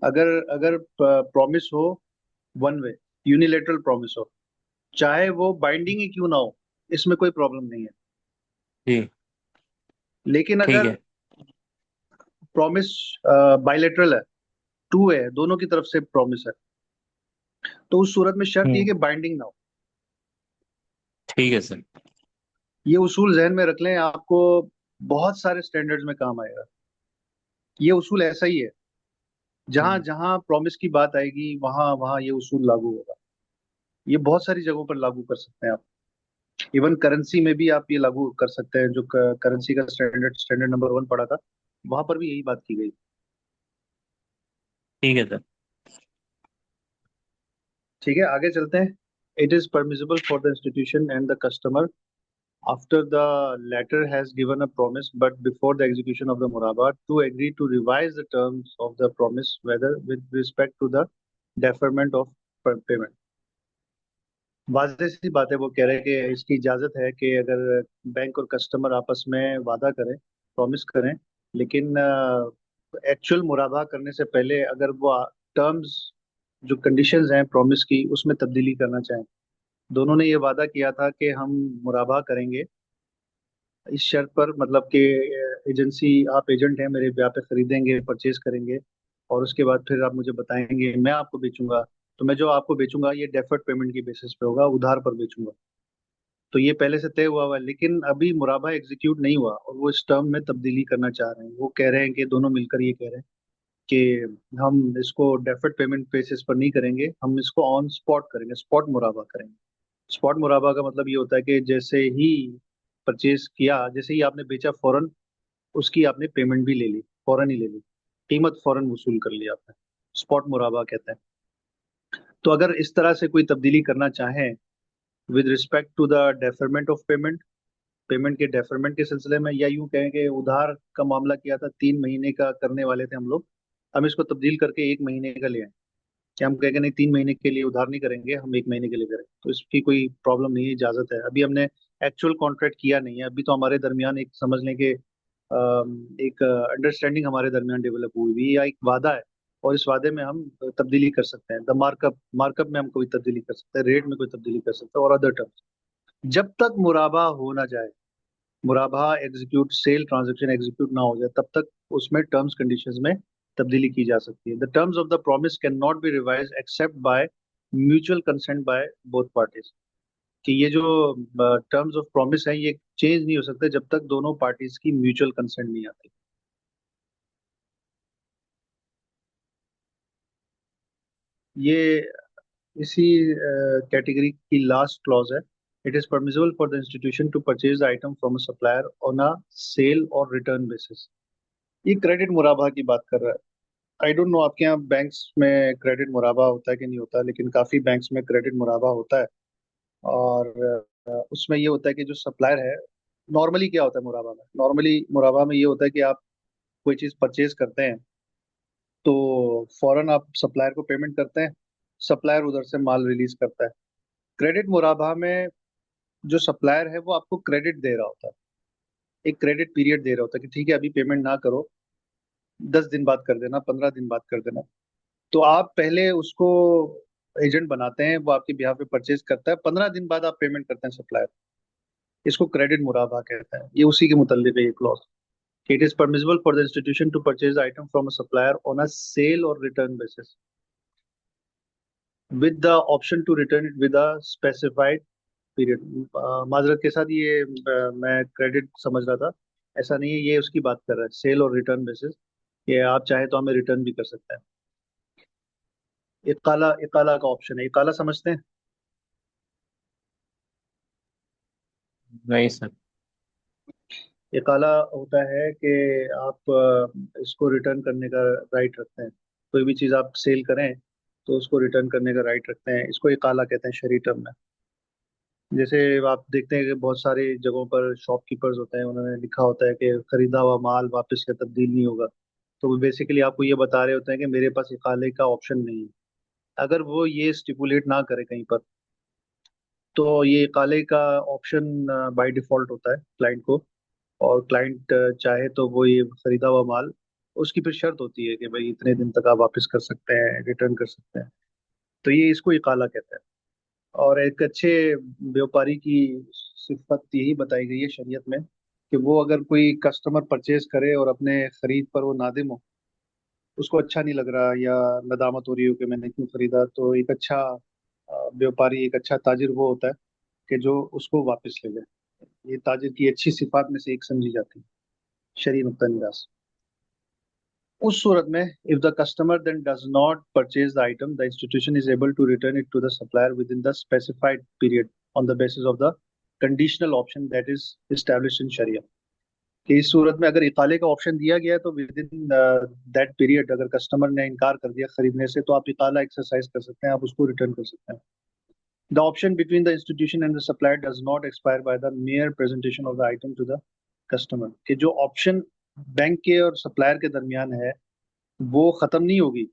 अगर अगर प्रॉमिस हो वन वे, यूनिलेटरल प्रॉमिस हो, चाहे वो बाइंडिंग ही क्यों ना हो, इसमें कोई प्रॉब्लम नहीं है। जी। लेकिन ठीक अगर है। प्रॉमिस बाइलेटरल है, टू है, दोनों की तरफ से प्रॉमिस है, तो उस सूरत में शर्त ये हम्म। कि बाइंडिंग ना हो। ठीक है सर। ये उसूल जहन में रख लें, आपको बहुत सारे स्टैंडर्ड्स में काम आएगा। ये उसूल ऐसा ही है, जहां हम्म। जहां प्रॉमिस की बात आएगी वहां वहां ये उसूल लागू होगा। ये बहुत सारी जगहों पर लागू कर सकते हैं आप। इवन करेंसी में भी आप ये लागू कर सकते हैं, जो करेंसी का स्टैंडर्ड नंबर 1 पढ़ा था, वहां पर भी यही बात की गई। ठीक है सर। ठीक है, आगे चलते हैं। It is permissible for the institution and the customer after the latter has given a promise but before the execution of the muraba to agree to revise the terms of the promise whether with respect to the deferment of payment। वाजह सी बात है, वो कह रहे हैं कि इसकी इजाजत है कि अगर बैंक और कस्टमर आपस में वादा करें, प्रॉमिस करें, लेकिन एक्चुअल मुराबा करने से पहले अगर वो टर्म्स जो कंडीशंस हैं प्रॉमिस की उसमें तब्दीली करना चाहें। दोनों ने ये वादा किया था कि हम मुराबा करेंगे इस शर्त पर, मतलब कि एजेंसी, आप एजेंट हैं मेरे, ब्याह पे खरीदेंगे, परचेज करेंगे और उसके बाद फिर आप मुझे बताएंगे, मैं आपको बेचूंगा, तो मैं जो आपको बेचूंगा ये डेफर्ड पेमेंट की बेसिस पे होगा, उधार पर बेचूंगा। तो ये पहले से तय हुआ हुआ है, लेकिन अभी मुराबा एग्जीक्यूट नहीं हुआ और वो इस टर्म में तब्दीली करना चाह रहे हैं। वो कह रहे हैं कि दोनों मिलकर ये कह रहे हैं कि हम इसको डेफर्ड पेमेंट बेसिस पर नहीं करेंगे, हम इसको ऑन स्पॉट करेंगे, स्पॉट मुराबा करेंगे। स्पॉट मुराबा का मतलब ये होता है कि जैसे ही परचेज किया, जैसे ही आपने बेचा, फौरन उसकी आपने पेमेंट भी ले ली, फौरन ही ले ली, कीमत फौरन वसूल कर ली आपने, स्पॉट मुराबा कहते हैं। तो अगर इस तरह से कोई तब्दीली करना चाहें with respect to the deferment of payment, payment के डेफरमेंट के सिलसिले में, या यूं कहें कि उधार का मामला किया था, 3 महीने का करने वाले थे हम लोग, हम इसको तब्दील करके 1 महीने का ले आए, कि हम कहेंगे नहीं 3 महीने के लिए उधार नहीं करेंगे, हम 1 महीने के लिए करेंगे, तो इसकी कोई प्रॉब्लम नहीं है, इजाजत है। अभी हमने एक्चुअल कॉन्ट्रैक्ट किया नहीं है, अभी तो हमारे दरमियान एक समझ लें कि एक अंडरस्टैंडिंग हमारे दरमियान डेवलप हुई हुई है, या एक वादा है, और इस वादे में हम तब्दीली कर सकते हैं। द मार्कअप, मार्कअप में हम कोई तब्दीली कर सकते हैं, रेट में कोई तब्दीली कर सकते हैं, और अदर टर्म्स। जब तक मुराबा हो ना जाए, मुराबा एग्जीक्यूट, सेल ट्रांजैक्शन एग्जीक्यूट ना हो जाए, तब तक उसमें टर्म्स कंडीशंस में तब्दीली की जा सकती है। The terms of the promise can not be revise except by mutual consent by both parties, कि ये जो टर्म्स ऑफ प्रॉमिस है ये चेंज नहीं हो सकते जब तक दोनों पार्टीज की म्यूचुअल कंसेंट नहीं आती। ये इसी कैटेगरी की लास्ट क्लॉज है। It is permissible for the institution to purchase the item from a supplier on a sale or return basis. ये क्रेडिट मुराबा की बात कर रहा है। आई डोंट नो आपके यहाँ बैंक्स में क्रेडिट मुराबा होता है कि नहीं होता, लेकिन काफी बैंक्स में क्रेडिट मुराबा होता है। और उसमें ये होता है कि जो सप्लायर है, नॉर्मली क्या होता है मुराबा में, नॉर्मली मुराबा में ये होता है कि आप कोई चीज परचेज करते हैं तो फौरन आप सप्लायर को पेमेंट करते हैं, सप्लायर उधर से माल रिलीज करता है। क्रेडिट मुराबा में जो सप्लायर है वो आपको क्रेडिट दे रहा होता है, एक क्रेडिट पीरियड दे रहा होता है कि ठीक है अभी पेमेंट ना करो, 10 दिन बाद कर देना, 15 दिन बाद कर देना। तो आप पहले उसको एजेंट बनाते हैं, वो आपके बिहाफ पे परचेज करता है, 15 दिन बाद आप पेमेंट करते हैं सप्लायर। इसको क्रेडिट मुराबा कहते हैं, ये उसी के मुतल्लिक है ये clause. It is permissible for the institution to purchase item from a supplier on a sale or return basis with the option to return it with a specified period. माजरत के साथ ये मैं क्रेडिट समझ रहा था, ऐसा नहीं है, ये उसकी बात कर रहा है, सेल और रिटर्न बेसिस, ये आप चाहे तो हमें रिटर्न भी कर सकते हैं। इकाला, इकाला का ऑप्शन है, इकाला समझते हैं? नहीं सर। इकाला होता है कि आप इसको रिटर्न करने का राइट रखते हैं, कोई भी चीज़ आप सेल करें तो उसको रिटर्न करने का राइट रखते हैं, इसको इकाला कहते हैं शरई टर्म में। जैसे आप देखते हैं कि बहुत सारी जगहों पर शॉपकीपर्स होते हैं, उन्होंने लिखा होता है कि खरीदा हुआ माल वापस या तब्दील नहीं होगा, तो वो बेसिकली आपको ये बता रहे होते हैं कि मेरे पास इकाले का ऑप्शन नहीं है। अगर वो ये स्टिपुलेट ना करे कहीं पर, तो ये इकाले का ऑप्शन बाय डिफॉल्ट होता है क्लाइंट को, और क्लाइंट चाहे तो वो ये खरीदा हुआ माल, उसकी फिर शर्त होती है कि भाई इतने दिन तक आप वापस कर सकते हैं, रिटर्न कर सकते हैं, तो ये इसको इकाला कहते हैं। और एक अच्छे व्यापारी की सिफत यही बताई गई है शरीयत में, कि वो अगर कोई कस्टमर परचेज करे और अपने खरीद पर वो नादिम हो, उसको अच्छा नहीं लग रहा या नदामत हो रही हो कि मैंने क्यों खरीदा, तो एक अच्छा व्यापारी, एक अच्छा ताजिर वो होता है कि जो उसको वापस ले ले। ये ताजिर की अच्छी सिफात में से एक समझी जाती है शरीय नुक्ता निगाह से। उस सूरत में if the customer then does not purchase the item, the institution is able to return it to the supplier within the specified period on the basis of the conditional option that is established in शरिया। कि इस सूरत में अगर इकाले का option दिया गया है तो विद इन दैट पीरियड अगर कस्टमर ने इनकार कर दिया खरीदने से, तो आप इकाला एक्सरसाइज कर सकते हैं, आप उसको रिटर्न कर सकते हैं। The option between the institution and the supplier does not expire by the mere presentation of the item to the customer. कि जो ऑप्शन बैंक के और सप्लायर के दरमियान है वो खत्म नहीं होगी,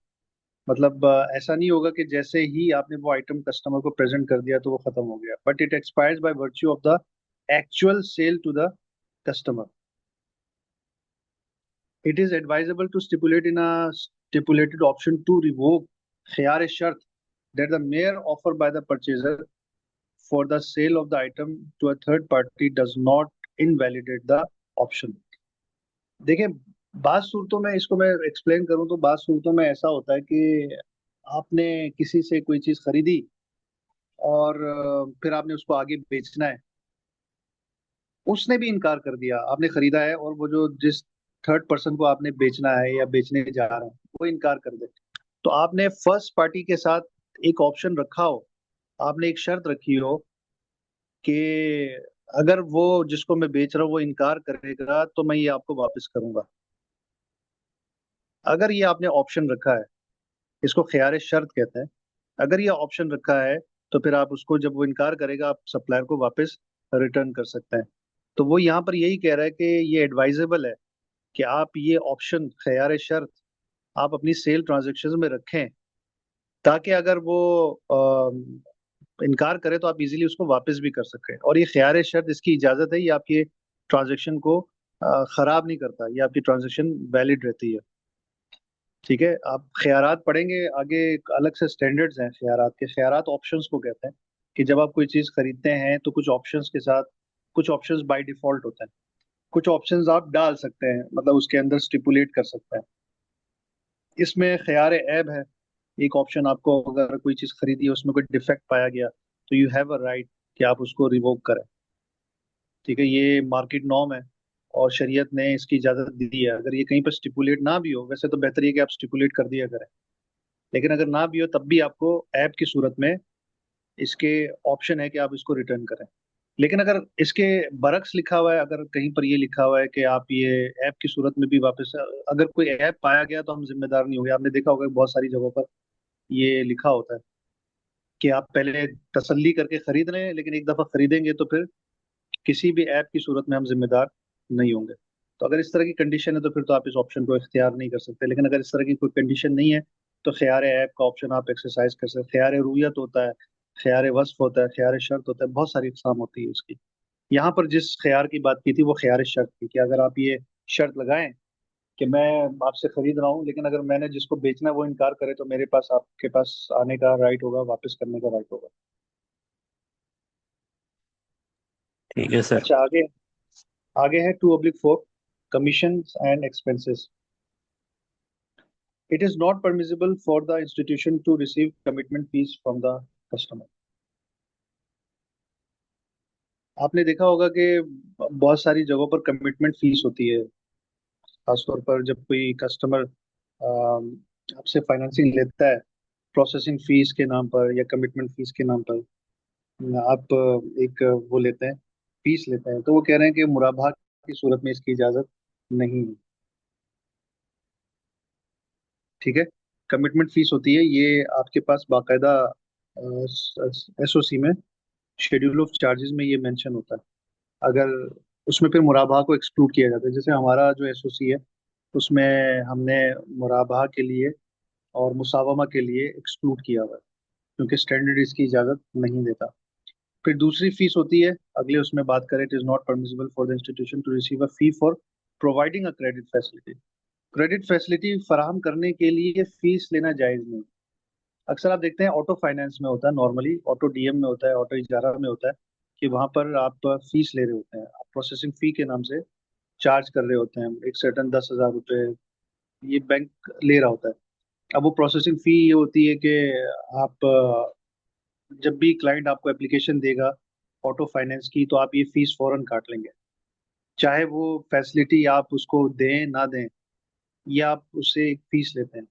मतलब ऐसा नहीं होगा कि जैसे ही आपने वो आइटम कस्टमर को प्रेजेंट कर दिया तो वो खत्म हो गया, but it expires by virtue of the actual sale to the customer. It is advisable to stipulate in a stipulated option to revoke खियार शर्त that the mere offer by the purchaser for the sale of the item to a third party does not invalidate the option। देखिए, बात सूरतों में, इसको मैं explain करूं तो बात सूरतों में ऐसा होता है कि आपने किसी से कोई चीज खरीदी और फिर आपने उसको आगे बेचना है, उसने भी इनकार कर दिया, आपने खरीदा है और वो जो जिस थर्ड पर्सन को आपने बेचना है या बेचने जा रहे हैं, वो इनकार कर दे, तो आपने फर्स्ट पार्टी के साथ एक ऑप्शन रखा हो, आपने एक शर्त रखी हो कि अगर वो जिसको मैं बेच रहा हूँ वो इनकार करेगा तो मैं ये आपको वापस करूंगा। अगर ये आपने ऑप्शन रखा है, इसको ख्यार शर्त कहते हैं, अगर ये ऑप्शन रखा है तो फिर आप उसको, जब वो इनकार करेगा, आप सप्लायर को वापस रिटर्न कर सकते हैं। तो वो यहाँ पर यही कह रहा है कि ये एडवाइजेबल है कि आप ये ऑप्शन ख्यार शर्त आप अपनी सेल ट्रांजेक्शन में रखें, ताकि अगर वो इनकार करे तो आप इजीली उसको वापस भी कर सकें। और ये ख्यार शर्त, इसकी इजाजत है, ये आपके ट्रांजेक्शन को खराब नहीं करता, ये आपकी ट्रांजेक्शन वैलिड रहती है। ठीक है, आप ख्यारात पढ़ेंगे आगे, एक अलग से स्टैंडर्ड्स हैं ख्यारात के। ख्यारात ऑप्शंस को कहते हैं कि जब आप कोई चीज खरीदते हैं तो कुछ ऑप्शंस के साथ, कुछ ऑप्शंस बाय डिफॉल्ट होते हैं, कुछ ऑप्शंस आप डाल सकते हैं, मतलब उसके अंदर स्टिपुलेट कर सकते हैं। इसमें ख्यार ऐब है, एक ऑप्शन, आपको अगर कोई चीज खरीदी है उसमें कोई डिफेक्ट पाया गया तो यू हैव अ राइट कि आप उसको रिवोक करें। ठीक है, ये मार्केट नॉर्म है और शरीयत ने इसकी इजाजत दी है। अगर ये कहीं पर स्टिपुलेट ना भी हो, वैसे तो बेहतर ये कि आप स्टिपुलेट कर दिया करें, लेकिन अगर ना भी हो तब भी आपको ऐप की सूरत में इसके ऑप्शन है कि आप इसको रिटर्न करें। लेकिन अगर इसके बरक्स लिखा हुआ है, अगर कहीं पर ये लिखा हुआ है कि आप ये ऐप की सूरत में भी वापस, अगर कोई ऐप पाया गया तो हम जिम्मेदार नहीं होंगे। आपने देखा होगा कि बहुत सारी जगहों पर ये लिखा होता है कि आप पहले तसल्ली करके खरीद रहे हैं, लेकिन एक दफा खरीदेंगे तो फिर किसी भी ऐप की सूरत में हम जिम्मेदार नहीं होंगे। तो अगर इस तरह की कंडीशन है तो फिर तो आप इस ऑप्शन को इख्तियार नहीं कर सकते। लेकिन अगर इस तरह की कोई कंडीशन नहीं है तो ख्यार ऐप का ऑप्शन आप एक्सरसाइज कर सकते हैं। ख्यार रुयत होता है, ख्यार वस्फ होता है, ख्यार शर्त होता है, बहुत सारी इकसाम होती है उसकी। यहाँ पर जिस ख्यार की बात की थी वो ख्यार शर्त थी कि अगर आप ये शर्त लगाएं कि मैं आपसे खरीद रहा हूँ, लेकिन अगर मैंने जिसको बेचना है वो इनकार करे तो मेरे पास, आपके पास आने का राइट होगा, वापस करने का राइट होगा। ठीक है सर। अच्छा, आगे आगे है 2/4, commission and expenses. It is not permissible for the institution to receive commitment fees from the customer. आपने देखा होगा कि बहुत सारी जगहों पर कमिटमेंट फीस होती है, खासतौर पर जब कोई कस्टमर आपसे फाइनेंसिंग लेता है, प्रोसेसिंग फीस के नाम पर या कमिटमेंट फीस के नाम पर आप एक वो लेते हैं, फीस लेते हैं, तो वो कह रहे हैं कि मुराबाह की सूरत में इसकी इजाजत नहीं है। ठीक है, कमिटमेंट फीस होती है, ये आपके पास बाकायदा एसओसी में, शेड्यूल ऑफ चार्जेस में ये मेंशन होता है। अगर उसमें फिर मुराबाह को एक्सक्लूड किया जाता है, जैसे हमारा जो एसओसी है उसमें हमने मुराबाह के लिए और मुसावमा के लिए एक्सक्लूड किया हुआ है, क्योंकि स्टैंडर्ड इसकी इजाजत नहीं देता। फिर दूसरी फीस होती है, अगले उसमें बात करें, it is not permissible for the institution to receive a fee for providing a credit facility. Credit facility फराहम करने के लिए फीस लेना जायज नहीं। अक्सर आप देखते हैं ऑटो फाइनेंस में होता है, नॉर्मली ऑटो डीएम में होता है, ऑटो इजारा में होता है कि वहां पर आप फीस ले रहे होते हैं, आप प्रोसेसिंग फी के नाम से चार्ज कर रहे होते हैं, एक सर्टन 10,000 रुपये ये बैंक ले रहा होता है। अब वो प्रोसेसिंग फी ये होती है कि आप जब भी क्लाइंट आपको एप्लीकेशन देगा ऑटो फाइनेंस की तो आप ये फीस फौरन काट लेंगे, चाहे वो फैसिलिटी आप उसको दें ना दें, या आप उससे एक फीस लेते हैं।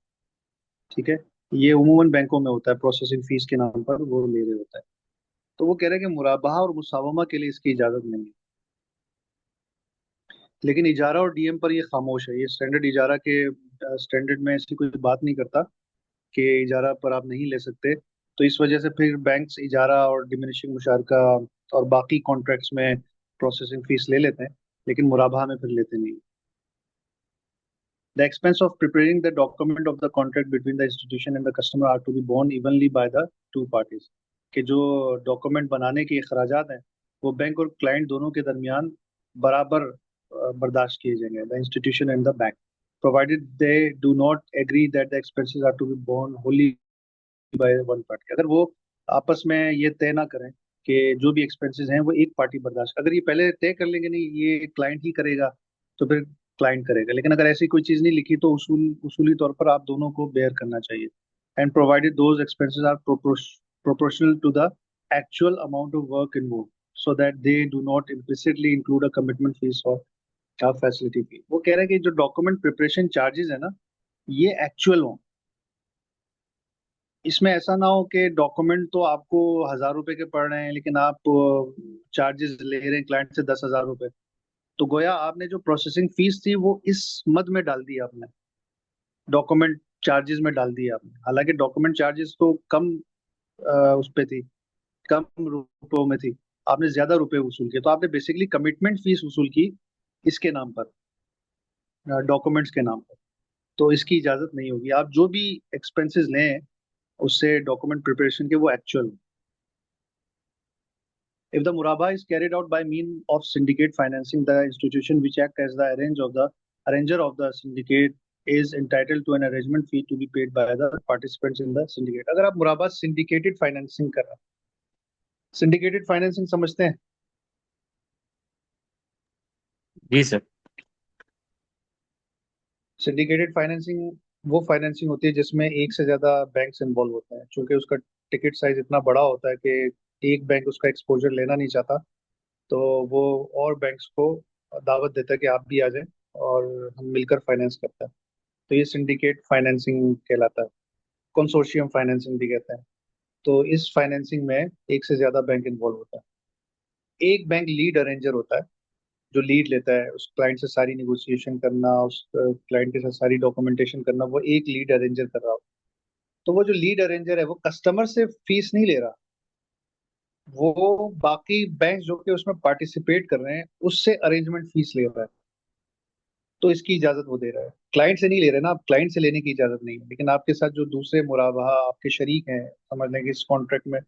ठीक है, ये उमूमन बैंकों में होता है, प्रोसेसिंग फीस के नाम पर वो ले रहे होता है। तो वो कह रहे हैं कि मुराबाहा और मुसावमा के लिए इसकी इजाजत नहीं है। लेकिन इजारा और डीएम पर ये खामोश है, ये स्टैंडर्ड इजारा के स्टैंडर्ड में ऐसी कोई बात नहीं करता कि इजारा पर आप नहीं ले सकते। तो इस वजह से फिर बैंक्स इजारा और डिमिनिशिंग मुशारका और बाकी कॉन्ट्रैक्ट्स में प्रोसेसिंग फीस ले लेते हैं, लेकिन मुराबाहा में फिर लेते नहीं। The expense of preparing the document of the contract between the institution and the customer are to be borne evenly by the two parties। कि जो डॉक्यूमेंट बनाने के अखराजात हैं वो बैंक और क्लाइंट दोनों के दरमियान बराबर बर्दाश्त किए जाएंगे, the institution and the bank, provided they do not agree that the expenses are to be borne wholly by one party. अगर वो आपस में ये तय ना करें कि जो भी एक्सपेंसेस हैं वो एक पार्टी बर्दाश्त, अगर ये पहले तय कर लेंगे नहीं ये क्लाइंट ही करेगा तो फिर क्लाइंट करेगा, लेकिन अगर ऐसी कोई चीज नहीं लिखी तो उसूली तौर पर आप दोनों को बेयर करना चाहिए। And provided those expenses are proportional to the actual amount of work involved so that they do not implicitly include a commitment fees or क्या फैसिलिटी फी, वो कह रहे हैं कि जो डॉक्यूमेंट प्रिपरेशन चार्जेस है ना, ये एक्चुअल हो। इसमें ऐसा ना हो कि डॉक्यूमेंट तो आपको 1,000 रुपए के पड़ रहे हैं, लेकिन आप चार्जेस ले रहे हैं क्लाइंट से 10,000 रुपए। तो गोया आपने जो प्रोसेसिंग फीस थी वो इस मद में डाल दी आपने, डॉक्यूमेंट चार्जेस में डाल दिया आपने। हालांकि डॉक्यूमेंट चार्जेस तो कम उस पे थी, कम रुपयों में थी, आपने ज्यादा रुपए वसूल किए। तो आपने बेसिकली कमिटमेंट फीस वसूल की इसके नाम पर, डॉक्यूमेंट्स के नाम पर। तो इसकी इजाजत नहीं होगी। आप जो भी एक्सपेंसेस लें उससे डॉक्यूमेंट प्रिपरेशन के, वो actual. If the muraba is carried out by mean of syndicate financing, the institution which act as the arranger of the syndicate is entitled to an arrangement fee to be paid by the participants in the syndicate. अगर आप मुराबा syndicated financing कर रहे हैं, syndicated financing समझते हैं? जी sir. Syndicated financing वो financing होती है जिसमें एक से ज्यादा बैंक्स इन्वॉल्व होते हैं। क्योंकि उसका टिकट साइज इतना बड़ा होता है कि एक बैंक उसका एक्सपोजर लेना नहीं चाहता, तो वो और बैंक्स को दावत देता है कि आप भी आ जाएं और हम मिलकर फाइनेंस करते हैं। तो ये सिंडिकेट फाइनेंसिंग कहलाता है, कंसोर्शियम फाइनेंसिंग भी कहते हैं। तो इस फाइनेंसिंग में एक से ज्यादा बैंक इन्वॉल्व होता है। एक बैंक लीड अरेंजर होता है जो लीड लेता है उस क्लाइंट से सारी निगोशिएशन करना, उस क्लाइंट के साथ सारी डॉक्यूमेंटेशन करना, वो एक लीड अरेंजर कर रहा हो। तो वो जो लीड अरेंजर है वो कस्टमर से फीस नहीं ले रहा, वो बाकी बैंक जो कि उसमें पार्टिसिपेट कर रहे हैं उससे अरेंजमेंट फीस ले रहा है। तो इसकी इजाजत वो दे रहा है, क्लाइंट से नहीं ले रहे ना। आप क्लाइंट से लेने की इजाजत नहीं है, लेकिन आपके साथ जो दूसरे मुराबाहा आपके शरीक हैं, समझ लें कि इस कॉन्ट्रैक्ट में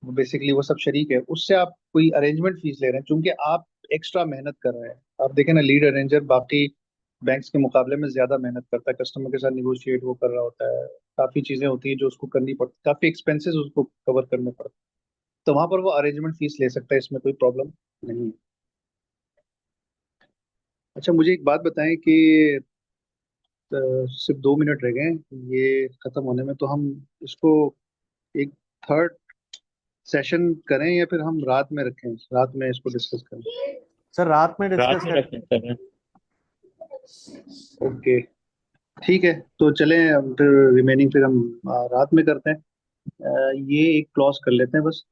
बेसिकली वो सब शरीक है, उससे आप कोई अरेंजमेंट फीस ले रहे हैं क्योंकि आप एक्स्ट्रा मेहनत कर रहे हैं। आप देखें ना, लीड अरेंजर बाकी बैंक्स के मुकाबले में ज्यादा मेहनत करता है, कस्टमर के साथ निगोशिएट वो कर रहा होता है, काफी चीजें होती हैं जो उसको करनी पड़ती, काफी एक्सपेंसेस उसको कवर करने पड़ते हैं। तो वहां पर वो अरेंजमेंट फीस ले सकता है, इसमें कोई प्रॉब्लम नहीं है। अच्छा, मुझे एक बात बताएं कि सिर्फ 2 मिनट रह गए हैं ये खत्म होने में, तो हम इसको एक थर्ड सेशन करें या फिर हम रात में रखें, रात में इसको डिस्कस करें? सर रात में रात डिस्कस में कर। रख सकते हैं। ओके, ठीक है, तो चलें हम फिर रिमेनिंग फिर हम रात में करते हैं। ये एक क्लॉज कर लेते हैं बस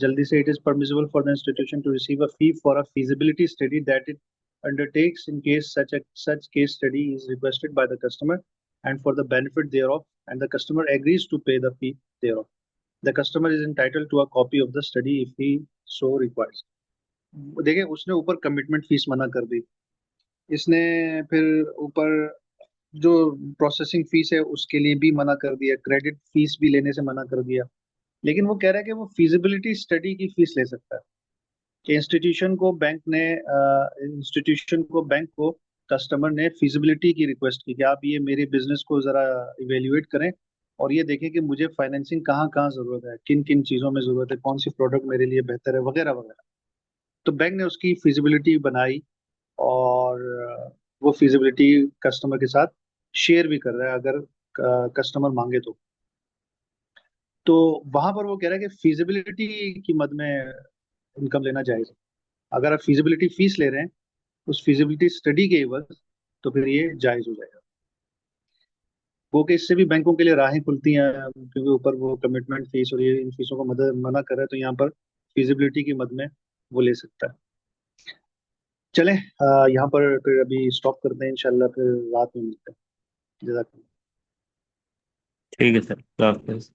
जल्दी से। It is permissible for the institution to receive a fee for a feasibility study that it undertakes in case such case study is requested by the customer and for the benefit thereof, and the customer agrees to pay the fee thereof. The customer is entitled to a copy of the study if he so requires. देखिए, उसने ऊपर commitment fees मना कर दी, इसने फिर ऊपर जो processing fees है उसके लिए भी मना कर दिया, क्रेडिट फीस भी लेने से मना कर दिया। लेकिन वो कह रहा है कि वो फिजिबिलिटी स्टडी की फीस ले सकता है, कि इंस्टीट्यूशन को बैंक को कस्टमर ने फिजिबिलिटी की रिक्वेस्ट की कि आप ये मेरे बिजनेस को जरा इवेल्युएट करें और ये देखें कि मुझे फाइनेंसिंग कहाँ कहाँ जरूरत है, किन किन चीजों में जरूरत है, कौन सी प्रोडक्ट मेरे लिए बेहतर है, वगैरह वगैरह। तो बैंक ने उसकी फिजिबिलिटी बनाई और वो फिजिबिलिटी कस्टमर के साथ शेयर भी कर रहा है अगर कस्टमर मांगे तो वहां पर वो कह रहा है कि फिजिबिलिटी की मद में इनकम लेना जायज है। अगर आप फिजिबिलिटी फीस ले रहे हैं उस फिजिबिलिटी स्टडी के एवज, तो फिर ये जायज हो जाएगा। वो कि इससे भी बैंकों के लिए राहें खुलती हैं, क्योंकि ऊपर वो कमिटमेंट फीस और ये इन फीसों को मदद मना कर रहा है, तो यहाँ पर फिजिबिलिटी की मद में वो ले सकता है। चलें, यहाँ पर फिर अभी स्टॉप करते हैं, इंशाल्लाह फिर रात में मिलते हैं। जज़ाकल्लाह। ठीक है सर, अल्लाह हाफिज़।